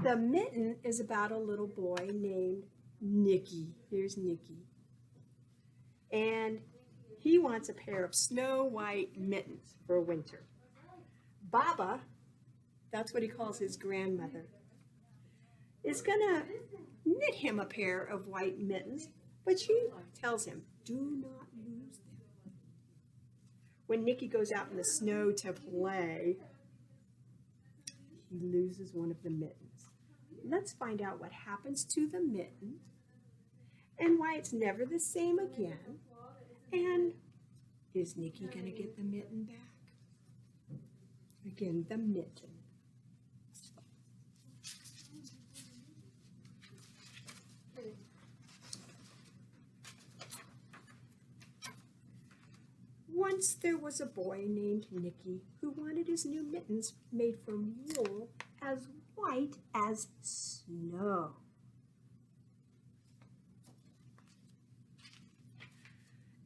The mitten is about a little boy named Nicky. Here's Nicky. And he wants a pair of snow white mittens for winter. Baba, that's what he calls his grandmother, is going to knit him a pair of white mittens, but she tells him, do not lose them. When Nicky goes out in the snow to play, he loses one of the mittens. Let's find out what happens to the mitten and why it's never the same again. And is Nicky going to get the mitten back? Again, the mitten. Once there was a boy named Nicky who wanted his new mittens made from wool as white as snow.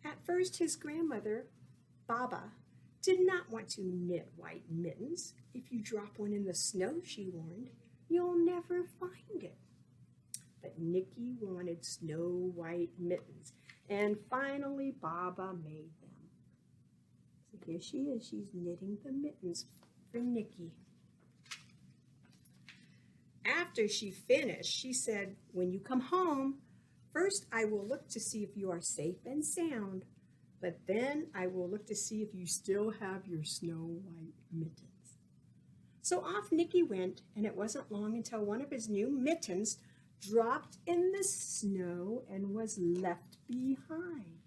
At first, his grandmother, Baba, did not want to knit white mittens. If you drop one in the snow, she warned, you'll never find it. But Nicky wanted snow white mittens, and finally Baba made them. So here she is, she's knitting the mittens for Nicky. After she finished, she said, when you come home, first I will look to see if you are safe and sound, but then I will look to see if you still have your snow white mittens. So off Nicky went, and it wasn't long until one of his new mittens dropped in the snow and was left behind.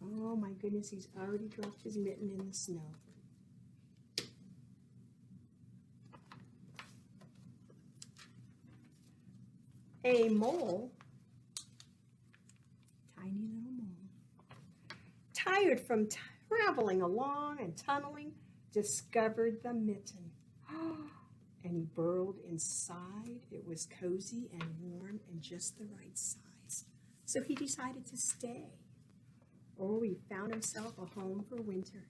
Oh my goodness, he's already dropped his mitten in the snow. A mole, tiny little mole, tired from traveling along and tunneling, discovered the mitten. And he burrowed inside. It was cozy and warm and just the right size. So he decided to stay. Oh, he found himself a home for winter.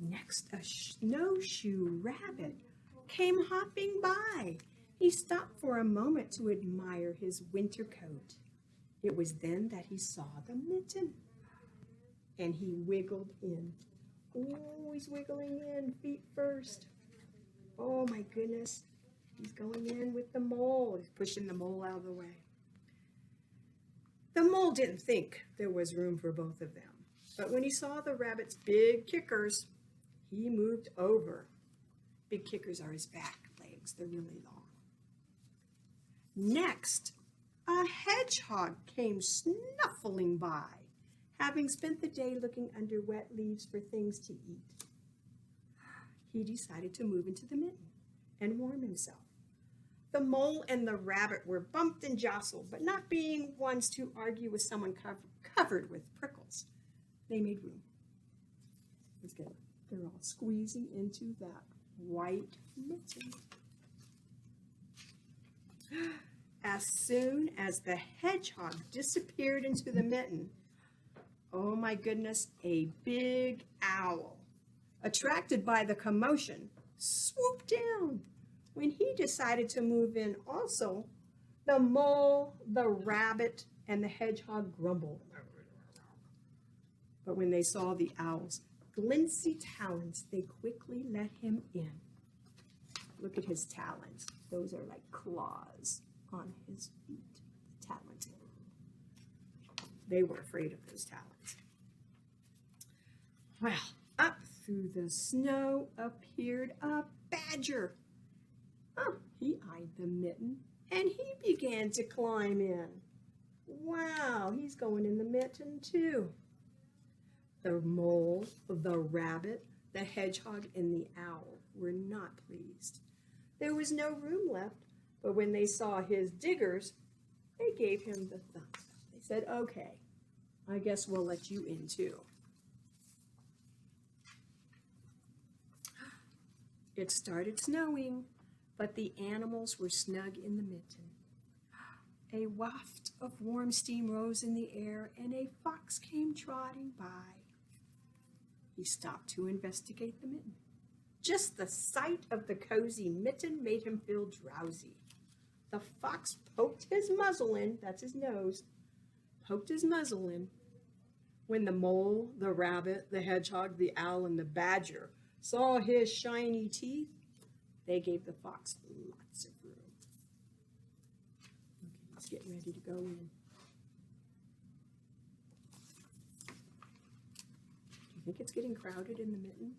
Next, a snowshoe rabbit came hopping by. He stopped for a moment to admire his winter coat. It was then that he saw the mitten, and he wiggled in. Oh, he's wiggling in, feet first. Oh my goodness, he's going in with the mole. He's pushing the mole out of the way. The mole didn't think there was room for both of them, but when he saw the rabbit's big kickers, he moved over. Big kickers are his back legs. They're really long. Next, a hedgehog came snuffling by, having spent the day looking under wet leaves for things to eat. He decided to move into the mitten and warm himself. The mole and the rabbit were bumped and jostled, but not being ones to argue with someone covered with prickles, they made room. Let's go. They're all squeezing into that white mitten. As soon as the hedgehog disappeared into the mitten, oh my goodness, a big owl, attracted by the commotion, swooped down. When he decided to move in also, the mole, the rabbit, and the hedgehog grumbled. But when they saw the owl's glincy talons, they quickly let him in. Look at his talons. Those are like claws on his feet, the talons. They were afraid of those talons. Well, up through the snow appeared a badger. Oh, he eyed the mitten, and he began to climb in. Wow, he's going in the mitten too. The mole, the rabbit, the hedgehog, and the owl were not pleased. There was no room left, but when they saw his diggers, they gave him the thumbs up. They said, okay, I guess we'll let you in too. It started snowing, but the animals were snug in the mitten. A waft of warm steam rose in the air, and a fox came trotting by. He stopped to investigate the mitten. Just the sight of the cozy mitten made him feel drowsy. The fox poked his muzzle in, that's his nose, poked his muzzle in. When the mole, the rabbit, the hedgehog, the owl, and the badger saw his shiny teeth, they gave the fox lots of room. Okay, he's getting ready to go in. Do you think it's getting crowded in the mitten?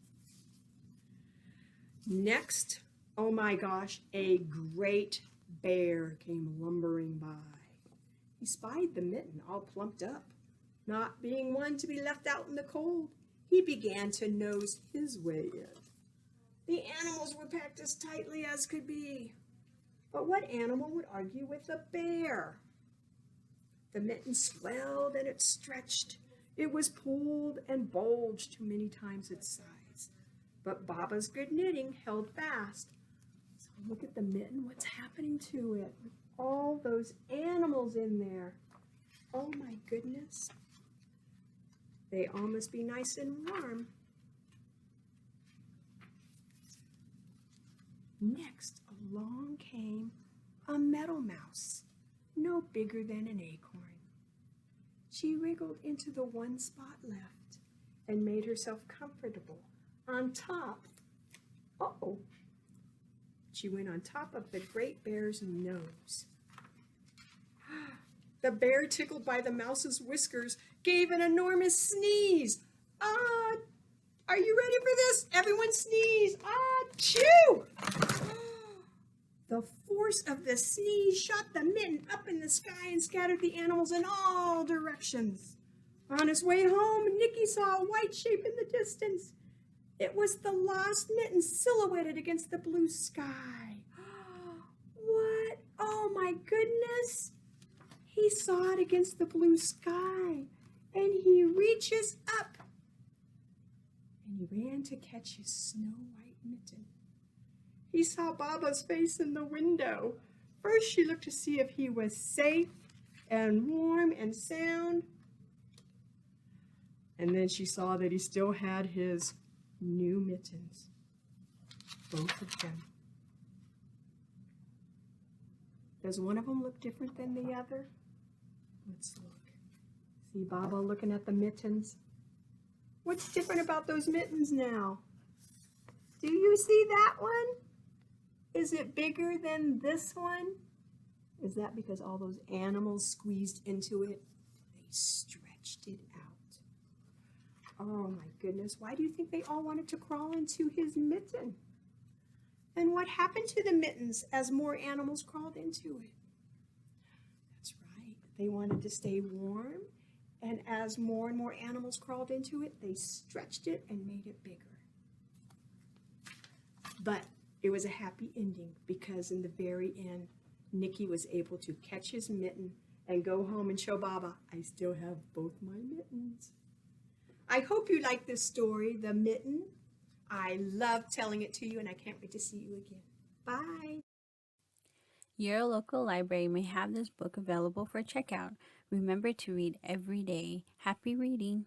Next, oh my gosh, a great bear came lumbering by. He spied the mitten all plumped up. Not being one to be left out in the cold, he began to nose his way in. The animals were packed as tightly as could be. But what animal would argue with a bear? The mitten swelled and it stretched. It was pulled and bulged to many times its size. But Baba's good knitting held fast. So look at the mitten, what's happening to it? With all those animals in there. Oh my goodness. They all must be nice and warm. Next, along came a meadow mouse, no bigger than an acorn. She wriggled into the one spot left and made herself comfortable on top. Uh-oh. She went on top of the great bear's nose. The bear, tickled by the mouse's whiskers, gave an enormous sneeze. Ah, are you ready for this? Everyone sneeze. Ah, chew! The force of the sneeze shot the mitten up in the sky and scattered the animals in all directions. On his way home, Nicky saw a white shape in the distance. It was the lost mitten silhouetted against the blue sky. What? Oh my goodness! He saw it against the blue sky, and he reaches up, and he ran to catch his snow-white mitten. He saw Baba's face in the window. First, she looked to see if he was safe and warm and sound, and then she saw that he still had his new mittens, both of them. Does one of them look different than the other? Let's look. See Baba looking at the mittens? What's different about those mittens now? Do you see that one? Is it bigger than this one? Is that because all those animals squeezed into it? They stretched it out. Oh my goodness, why do you think they all wanted to crawl into his mitten? And what happened to the mittens as more animals crawled into it? That's right, they wanted to stay warm, and as more and more animals crawled into it, they stretched it and made it bigger. But it was a happy ending because in the very end, Nicky was able to catch his mitten and go home and show Baba, I still have both my mittens. I hope you like this story, The Mitten. I love telling it to you, and I can't wait to see you again. Bye. Your local library may have this book available for checkout. Remember to read every day. Happy reading!